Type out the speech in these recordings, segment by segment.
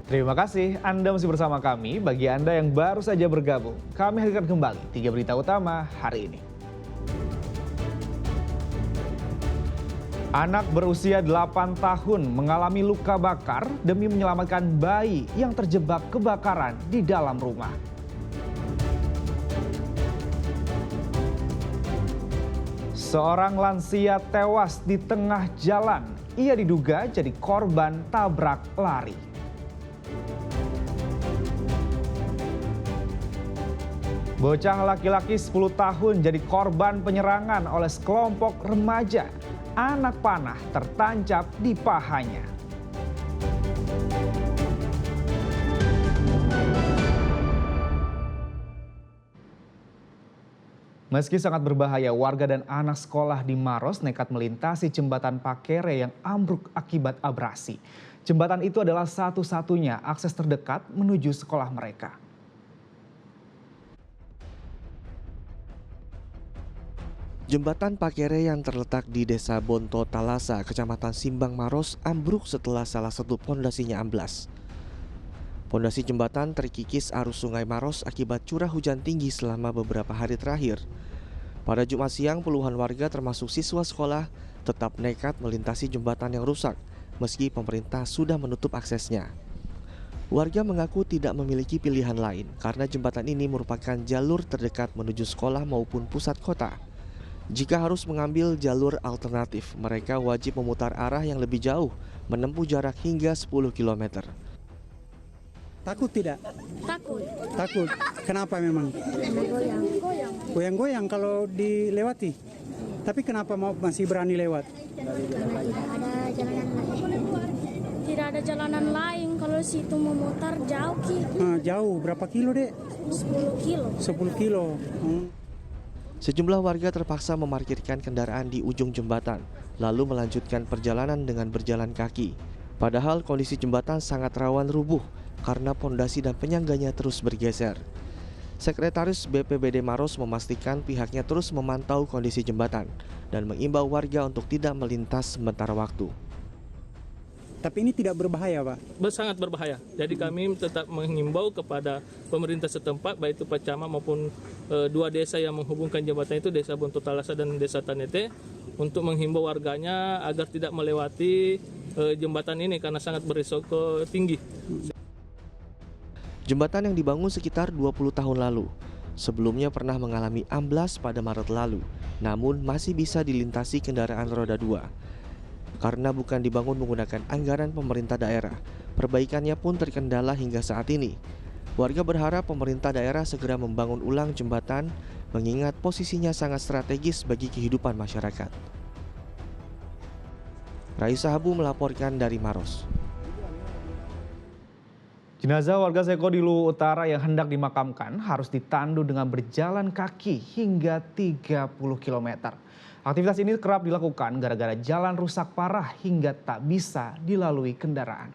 Terima kasih Anda masih bersama kami. Bagi Anda yang baru saja bergabung, kami hadirkan kembali 3 berita utama hari ini. Anak berusia 8 tahun mengalami luka bakar demi menyelamatkan bayi yang terjebak kebakaran di dalam rumah. Seorang lansia tewas di tengah jalan. Ia diduga jadi korban tabrak lari. Bocah laki-laki 10 tahun jadi korban penyerangan oleh sekelompok remaja. Anak panah tertancap di pahanya. Meski sangat berbahaya, warga dan anak sekolah di Maros nekat melintasi jembatan Pakere yang ambruk akibat abrasi. Jembatan itu adalah satu-satunya akses terdekat menuju sekolah mereka. Jembatan Pakere yang terletak di Desa Bonto Talasa, Kecamatan Simbang Maros, ambruk setelah salah satu pondasinya amblas. Pondasi jembatan terkikis arus Sungai Maros akibat curah hujan tinggi selama beberapa hari terakhir. Pada Jumat siang, puluhan warga termasuk siswa sekolah tetap nekat melintasi jembatan yang rusak, meski pemerintah sudah menutup aksesnya. Warga mengaku tidak memiliki pilihan lain karena jembatan ini merupakan jalur terdekat menuju sekolah maupun pusat kota. Jika harus mengambil jalur alternatif, mereka wajib memutar arah yang lebih jauh, menempuh jarak hingga 10 km. Takut tidak? Takut. Takut. Kenapa memang? Goyang. Goyang-goyang kalau dilewati. Tapi kenapa masih berani lewat? Karena tidak ada jalanan lain. Kalau situ memutar jauh Ki. Jauh, berapa kilo dek? 10 kilo. 10 kilo. Sejumlah warga terpaksa memarkirkan kendaraan di ujung jembatan, lalu melanjutkan perjalanan dengan berjalan kaki. Padahal kondisi jembatan sangat rawan rubuh karena pondasi dan penyangganya terus bergeser. Sekretaris BPBD Maros memastikan pihaknya terus memantau kondisi jembatan dan mengimbau warga untuk tidak melintas sementara waktu. Tapi ini tidak berbahaya, Pak? Sangat berbahaya. Jadi kami tetap mengimbau kepada pemerintah setempat, baik itu Pak Camat maupun dua desa yang menghubungkan jembatan itu, Desa Bonto Talasa dan Desa Tanete, untuk menghimbau warganya agar tidak melewati jembatan ini karena sangat berisiko tinggi. Jembatan yang dibangun sekitar 20 tahun lalu. Sebelumnya pernah mengalami amblas pada Maret lalu, namun masih bisa dilintasi kendaraan roda 2. Karena bukan dibangun menggunakan anggaran pemerintah daerah, perbaikannya pun terkendala hingga saat ini. Warga berharap pemerintah daerah segera membangun ulang jembatan, mengingat posisinya sangat strategis bagi kehidupan masyarakat. Raisa Habu melaporkan dari Maros. Jenazah warga Seko di Luwu Utara yang hendak dimakamkan harus ditandu dengan berjalan kaki hingga 30 km. Aktivitas ini kerap dilakukan gara-gara jalan rusak parah hingga tak bisa dilalui kendaraan.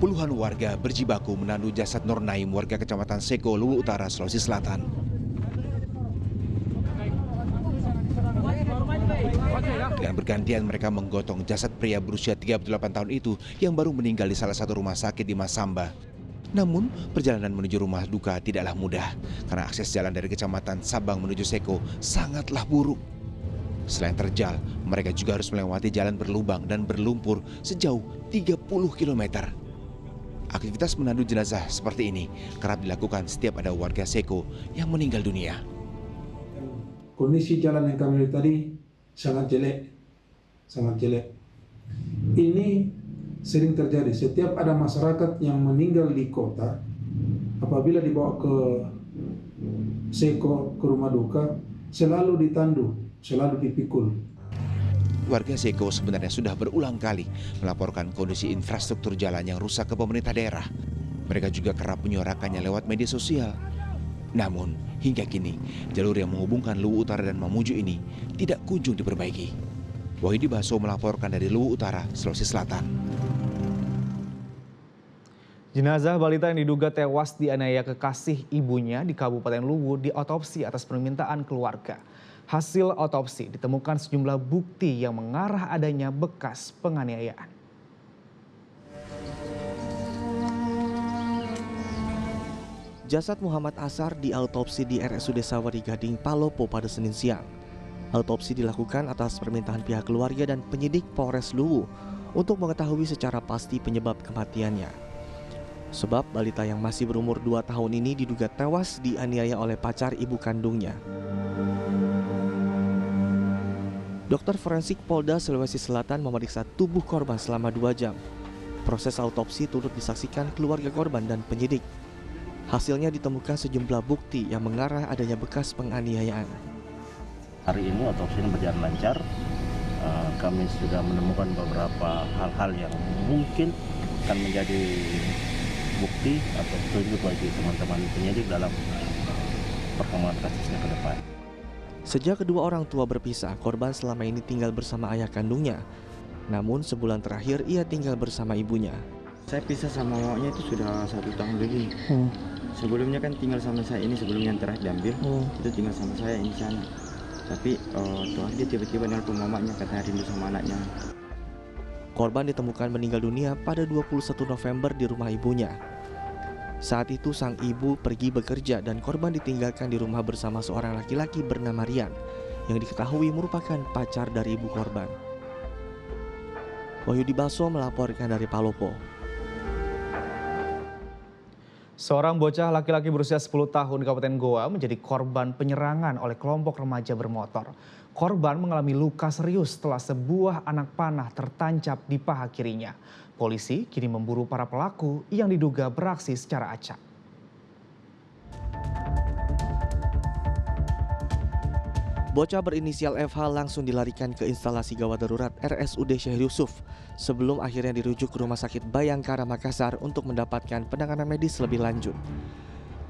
Puluhan warga berjibaku menandu jasad Nur Naim, warga Kecamatan Seko, Luwu Utara, Sulawesi Selatan. Dengan bergantian mereka menggotong jasad pria berusia 38 tahun itu yang baru meninggal di salah satu rumah sakit di Masamba. Namun, perjalanan menuju rumah duka tidaklah mudah karena akses jalan dari Kecamatan Sabang menuju Seko sangatlah buruk. Selain terjal, mereka juga harus melewati jalan berlubang dan berlumpur sejauh 30 km. Aktivitas menandu jenazah seperti ini kerap dilakukan setiap ada warga Seko yang meninggal dunia. Kondisi jalan yang kami lihat tadi sangat jelek. Ini sering terjadi setiap ada masyarakat yang meninggal di kota, apabila dibawa ke Seko, ke rumah duka, selalu ditandu, selalu dipikul. Warga Seko sebenarnya sudah berulang kali melaporkan kondisi infrastruktur jalan yang rusak ke pemerintah daerah. Mereka juga kerap menyuarakannya lewat media sosial. Namun, hingga kini, jalur yang menghubungkan Luwu Utara dan Mamuju ini tidak kunjung diperbaiki. Wahidi Baso melaporkan dari Luwu Utara, Sulawesi Selatan. Jenazah balita yang diduga tewas dianiaya kekasih ibunya di Kabupaten Luwu diotopsi atas permintaan keluarga. Hasil otopsi ditemukan sejumlah bukti yang mengarah adanya bekas penganiayaan. Jasad Muhammad Asar diautopsi di RSUD Sawari Gading, Palopo pada Senin siang. Autopsi dilakukan atas permintaan pihak keluarga dan penyidik Polres Luwu untuk mengetahui secara pasti penyebab kematiannya. Sebab balita yang masih berumur 2 tahun ini diduga tewas dianiaya oleh pacar ibu kandungnya. Dokter forensik Polda Sulawesi Selatan memeriksa tubuh korban selama 2 jam. Proses autopsi turut disaksikan keluarga korban dan penyidik. Hasilnya ditemukan sejumlah bukti yang mengarah adanya bekas penganiayaan. Hari ini otopsi berjalan lancar. Kami sudah menemukan beberapa hal-hal yang mungkin akan menjadi bukti atau petunjuk bagi teman-teman penyidik dalam perkembangan kasusnya ke depan. Sejak kedua orang tua berpisah, korban selama ini tinggal bersama ayah kandungnya. Namun sebulan terakhir ia tinggal bersama ibunya. Saya pisah sama mamanya itu sudah 1 tahun lebih. Sebelumnya kan tinggal sama saya ini, sebelum yang terakhir diambil, itu tinggal sama saya ini sana. Tapi dia tiba-tiba nelpon mamanya katanya rindu sama anaknya. Korban ditemukan meninggal dunia pada 21 November di rumah ibunya. Saat itu sang ibu pergi bekerja dan korban ditinggalkan di rumah bersama seorang laki-laki bernama Rian yang diketahui merupakan pacar dari ibu korban. Wahyudi Baso melaporkan dari Palopo. Seorang bocah laki-laki berusia 10 tahun di Kabupaten Goa menjadi korban penyerangan oleh kelompok remaja bermotor. Korban mengalami luka serius setelah sebuah anak panah tertancap di paha kirinya. Polisi kini memburu para pelaku yang diduga beraksi secara acak. Bocah berinisial FH langsung dilarikan ke instalasi gawat darurat RSUD Syekh Yusuf sebelum akhirnya dirujuk ke Rumah Sakit Bayangkara Makassar untuk mendapatkan penanganan medis lebih lanjut.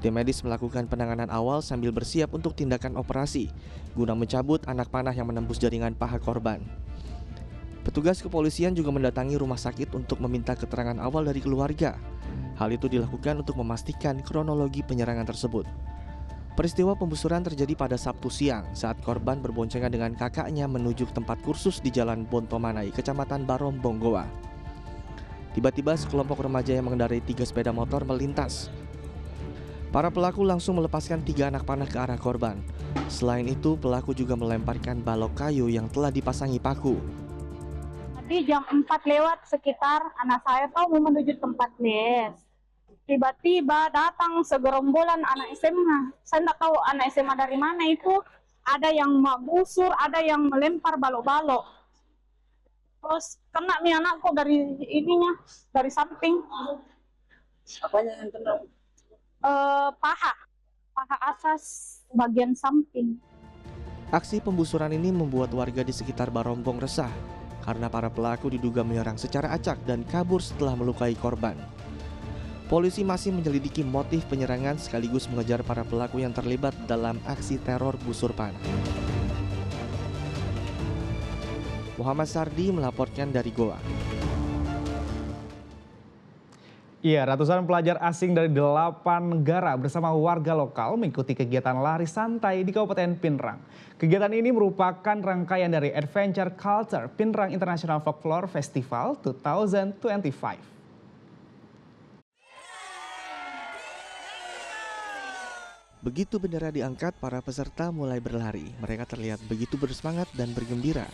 Tim medis melakukan penanganan awal sambil bersiap untuk tindakan operasi guna mencabut anak panah yang menembus jaringan paha korban. Petugas kepolisian juga mendatangi rumah sakit untuk meminta keterangan awal dari keluarga. Hal itu dilakukan untuk memastikan kronologi penyerangan tersebut. Peristiwa pembusuran terjadi pada Sabtu siang saat korban berboncengan dengan kakaknya menuju tempat kursus di Jalan Bontomanai, Kecamatan Barombong, Goa. Tiba-tiba sekelompok remaja yang mengendarai 3 sepeda motor melintas. Para pelaku langsung melepaskan 3 anak panah ke arah korban. Selain itu, pelaku juga melemparkan balok kayu yang telah dipasangi paku. Tadi jam 4 lewat sekitar anak saya tahu mau menuju tempat les. Tiba-tiba datang segerombolan anak SMA. Saya tidak tahu anak SMA dari mana itu. Ada yang menggusur, ada yang melempar balok-balok. Terus kena nih anakku dari ininya, dari samping. Apanya yang kena? Paha atas bagian samping. Aksi pembusuran ini membuat warga di sekitar Barombong resah karena para pelaku diduga menyerang secara acak dan kabur setelah melukai korban. Polisi masih menyelidiki motif penyerangan sekaligus mengejar para pelaku yang terlibat dalam aksi teror busur panah. Muhammad Sardi melaporkan dari Goa. Iya, ratusan pelajar asing dari 8 negara bersama warga lokal mengikuti kegiatan lari santai di Kabupaten Pinrang. Kegiatan ini merupakan rangkaian dari Adventure Culture Pinrang International Folklore Festival 2025. Begitu bendera diangkat, para peserta mulai berlari. Mereka terlihat begitu bersemangat dan bergembira.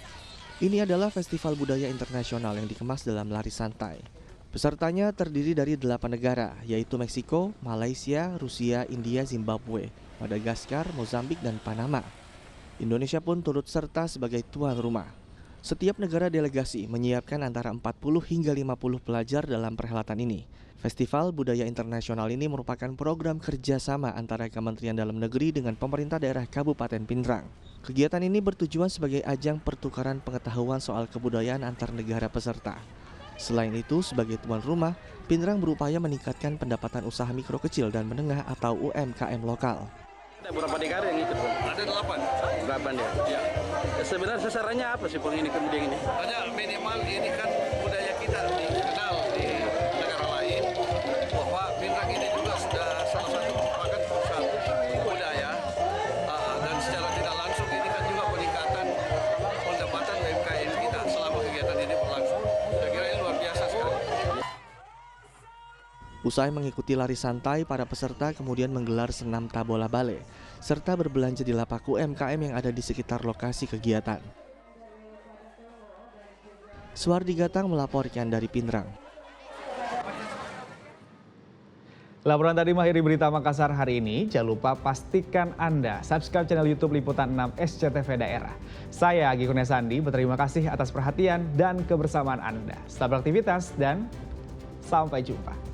Ini adalah festival budaya internasional yang dikemas dalam lari santai. Pesertanya terdiri dari 8 negara, yaitu Meksiko, Malaysia, Rusia, India, Zimbabwe, Madagaskar, Mozambik, dan Panama. Indonesia pun turut serta sebagai tuan rumah. Setiap negara delegasi menyiapkan antara 40 hingga 50 pelajar dalam perhelatan ini. Festival Budaya Internasional ini merupakan program kerjasama antara Kementerian Dalam Negeri dengan pemerintah daerah Kabupaten Pinrang. Kegiatan ini bertujuan sebagai ajang pertukaran pengetahuan soal kebudayaan antar negara peserta. Selain itu, sebagai tuan rumah, Pinrang berupaya meningkatkan pendapatan usaha mikro kecil dan menengah atau UMKM lokal. Ada berapa negara yang ikut? Ada 8 ya? Ya. Sebenarnya sasarannya apa sih ini kemudian ini? Hanya minimal ini kan budaya kita dikenal di negara lain. Usai mengikuti lari santai, para peserta kemudian menggelar senam tabola bale, serta berbelanja di lapak UMKM yang ada di sekitar lokasi kegiatan. Suwardi Gatang melaporkan dari Pindrang. Laporan tadi mengakhiri berita Makassar hari ini. Jangan lupa pastikan Anda subscribe channel YouTube Liputan 6 SCTV Daerah. Saya Agi Kurniasandi berterima kasih atas perhatian dan kebersamaan Anda. Selamat beraktivitas dan sampai jumpa.